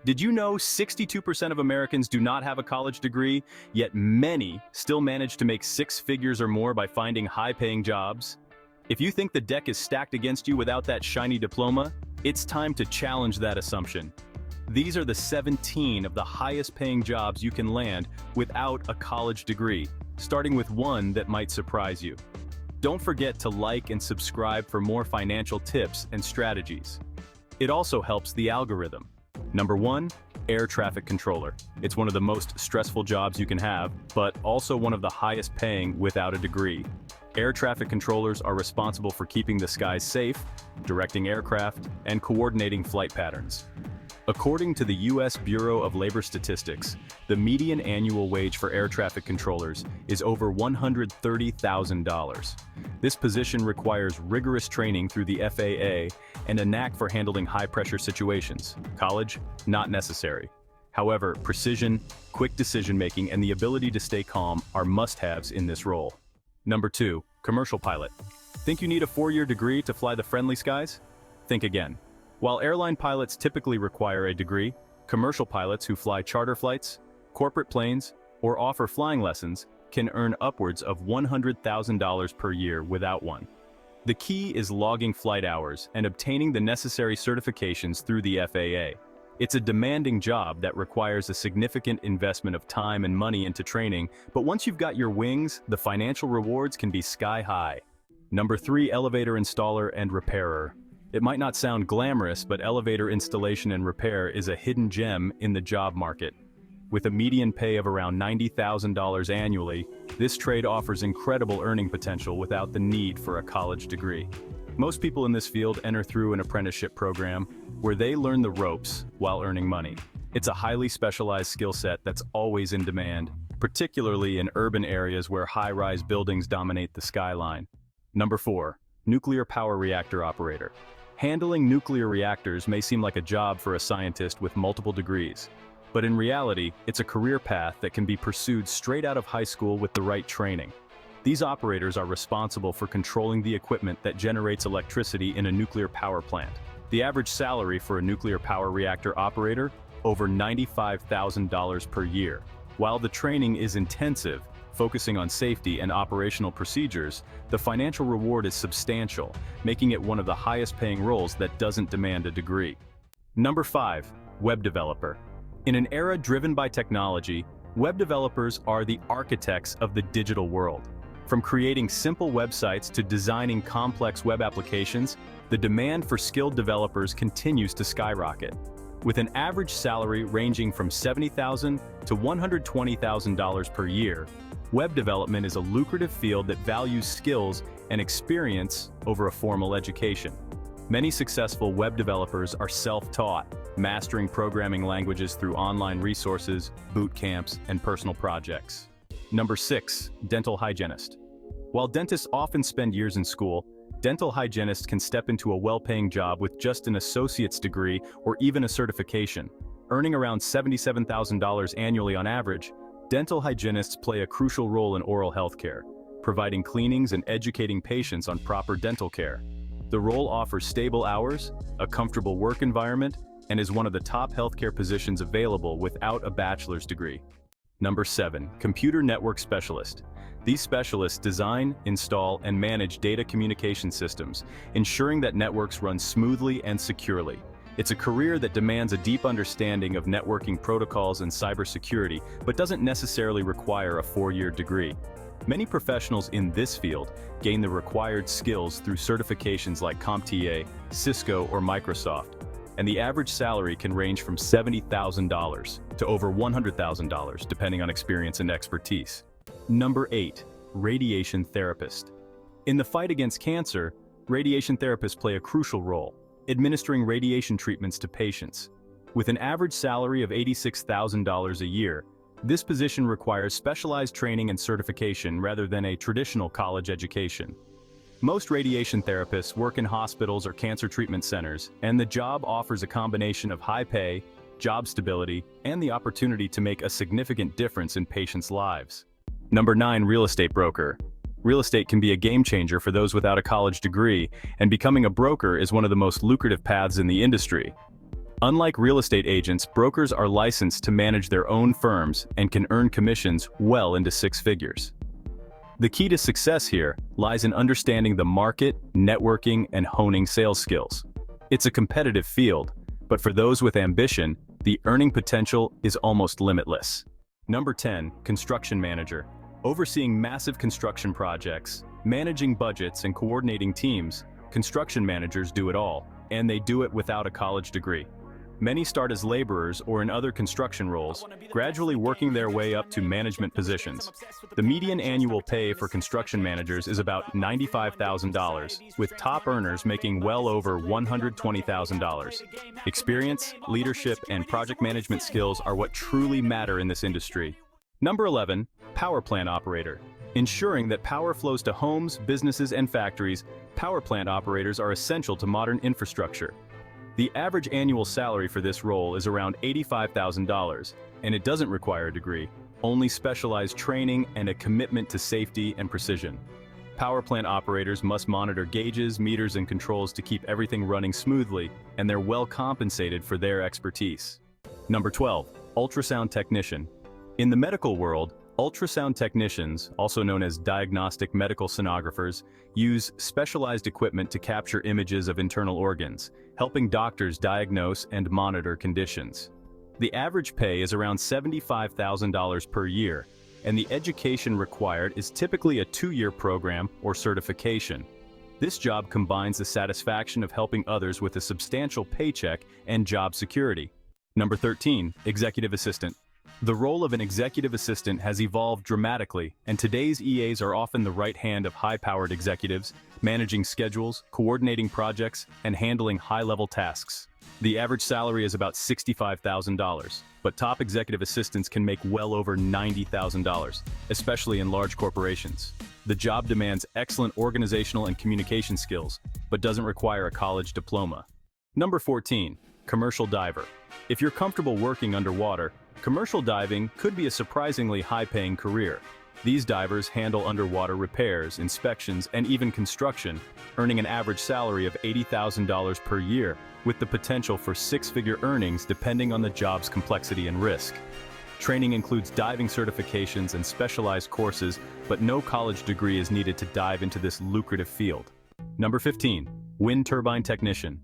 Did you know 62% of Americans do not have a college degree, yet many still manage to make six figures or more by finding high-paying jobs? If you think the deck is stacked against you without that shiny diploma, it's time to challenge that assumption. These are the 17 of the highest-paying jobs you can land without a college degree, starting with one that might surprise you. Don't forget to like and subscribe for more financial tips and strategies. It also helps the algorithm. Number 1, air traffic controller. It's one of the most stressful jobs you can have, but also one of the highest paying without a degree. Air traffic controllers are responsible for keeping the skies safe, directing aircraft, and coordinating flight patterns. According to the U.S. Bureau of Labor Statistics, the median annual wage for air traffic controllers is over $130,000. This position requires rigorous training through the FAA and a knack for handling high-pressure situations. College, not necessary. However, precision, quick decision-making, and the ability to stay calm are must-haves in this role. Number 2, commercial pilot. Think you need a 4-year degree to fly the friendly skies? Think again. While airline pilots typically require a degree, commercial pilots who fly charter flights, corporate planes, or offer flying lessons can earn upwards of $100,000 per year without one. The key is logging flight hours and obtaining the necessary certifications through the FAA. It's a demanding job that requires a significant investment of time and money into training, but once you've got your wings, the financial rewards can be sky high. Number 3, elevator installer and repairer. It might not sound glamorous, but elevator installation and repair is a hidden gem in the job market. With a median pay of around $90,000 annually, this trade offers incredible earning potential without the need for a college degree. Most people in this field enter through an apprenticeship program where they learn the ropes while earning money. It's a highly specialized skill set that's always in demand, particularly in urban areas where high-rise buildings dominate the skyline. Number 4, nuclear power reactor operator. Handling nuclear reactors may seem like a job for a scientist with multiple degrees, but in reality, it's a career path that can be pursued straight out of high school with the right training. These operators are responsible for controlling the equipment that generates electricity in a nuclear power plant. The average salary for a nuclear power reactor operator, over $95,000 per year. While the training is intensive, focusing on safety and operational procedures, the financial reward is substantial, making it one of the highest-paying roles that doesn't demand a degree. Number 5, web developer. In an era driven by technology, web developers are the architects of the digital world. From creating simple websites to designing complex web applications, the demand for skilled developers continues to skyrocket. With an average salary ranging from $70,000 to $120,000 per year, web development is a lucrative field that values skills and experience over a formal education. Many successful web developers are self-taught, mastering programming languages through online resources, boot camps, and personal projects. Number 6, dental hygienist. While dentists often spend years in school, dental hygienists can step into a well-paying job with just an associate's degree or even a certification. Earning around $77,000 annually on average, dental hygienists play a crucial role in oral health care, providing cleanings and educating patients on proper dental care. The role offers stable hours, a comfortable work environment, and is one of the top healthcare positions available without a bachelor's degree. Number 7, computer network specialist. These specialists design, install, and manage data communication systems, ensuring that networks run smoothly and securely. It's a career that demands a deep understanding of networking protocols and cybersecurity, but doesn't necessarily require a 4-year degree. Many professionals in this field gain the required skills through certifications like CompTIA, Cisco, or Microsoft, and the average salary can range from $70,000 to over $100,000 depending on experience and expertise. Number 8, radiation therapist. In the fight against cancer, radiation therapists play a crucial role, administering radiation treatments to patients. With an average salary of $86,000 a year, this position requires specialized training and certification rather than a traditional college education. Most radiation therapists work in hospitals or cancer treatment centers, and the job offers a combination of high pay, job stability, and the opportunity to make a significant difference in patients' lives. Number 9, real estate broker. Real estate can be a game changer for those without a college degree, and becoming a broker is one of the most lucrative paths in the industry. Unlike real estate agents, brokers are licensed to manage their own firms and can earn commissions well into six figures. The key to success here lies in understanding the market, networking, and honing sales skills. It's a competitive field, but for those with ambition, the earning potential is almost limitless. Number 10, construction manager. Overseeing massive construction projects, managing budgets, and coordinating teams, construction managers do it all, and they do it without a college degree. Many start as laborers or in other construction roles, gradually working their way up to management positions. The median annual pay for construction managers is about $95,000, with top earners making well over $120,000. Experience, leadership, and project management skills are what truly matter in this industry. Number 11, power plant operator. Ensuring that power flows to homes, businesses, and factories, power plant operators are essential to modern infrastructure. The average annual salary for this role is around $85,000, and it doesn't require a degree, only specialized training and a commitment to safety and precision. Power plant operators must monitor gauges, meters, and controls to keep everything running smoothly, and they're well compensated for their expertise. Number 12, ultrasound technician. In the medical world, ultrasound technicians, also known as diagnostic medical sonographers, use specialized equipment to capture images of internal organs, helping doctors diagnose and monitor conditions. The average pay is around $75,000 per year, and the education required is typically a 2-year program or certification. This job combines the satisfaction of helping others with a substantial paycheck and job security. Number 13, executive assistant. The role of an executive assistant has evolved dramatically, and today's EAs are often the right hand of high-powered executives, managing schedules, coordinating projects, and handling high-level tasks. The average salary is about $65,000, but top executive assistants can make well over $90,000, especially in large corporations. The job demands excellent organizational and communication skills, but doesn't require a college diploma. Number 14, commercial diver. If you're comfortable working underwater, commercial diving could be a surprisingly high-paying career. These divers handle underwater repairs, inspections, and even construction, earning an average salary of $80,000 per year, with the potential for six-figure earnings depending on the job's complexity and risk. Training includes diving certifications and specialized courses, but no college degree is needed to dive into this lucrative field. Number 15, wind turbine technician.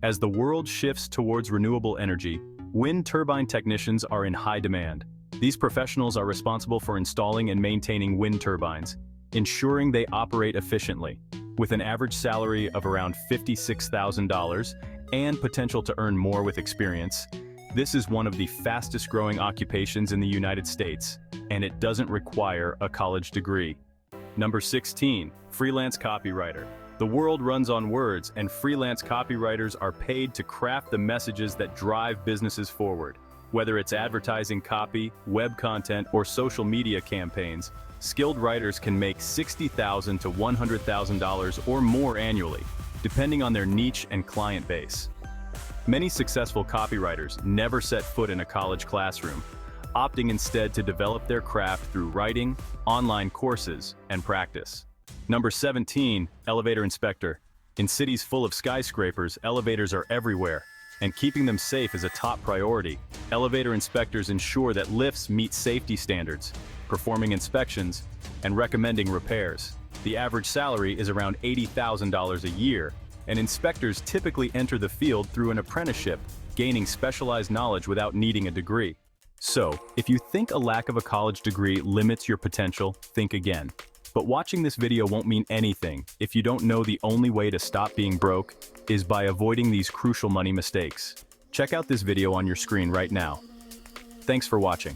As the world shifts towards renewable energy, wind turbine technicians are in high demand. These professionals are responsible for installing and maintaining wind turbines, ensuring they operate efficiently. With an average salary of around $56,000 and potential to earn more with experience, this is one of the fastest-growing occupations in the United States, and it doesn't require a college degree. Number 16, freelance copywriter. The world runs on words, and freelance copywriters are paid to craft the messages that drive businesses forward. Whether it's advertising copy, web content, or social media campaigns, skilled writers can make $60,000 to $100,000 or more annually, depending on their niche and client base. Many successful copywriters never set foot in a college classroom, opting instead to develop their craft through writing, online courses, and practice. Number 17, elevator inspector. In cities full of skyscrapers, elevators are everywhere, and keeping them safe is a top priority. Elevator inspectors ensure that lifts meet safety standards, performing inspections, and recommending repairs. The average salary is around $80,000 a year, and inspectors typically enter the field through an apprenticeship, gaining specialized knowledge without needing a degree. So, if you think a lack of a college degree limits your potential, think again. But watching this video won't mean anything if you don't know the only way to stop being broke is by avoiding these crucial money mistakes. Check out this video on your screen right now. Thanks for watching.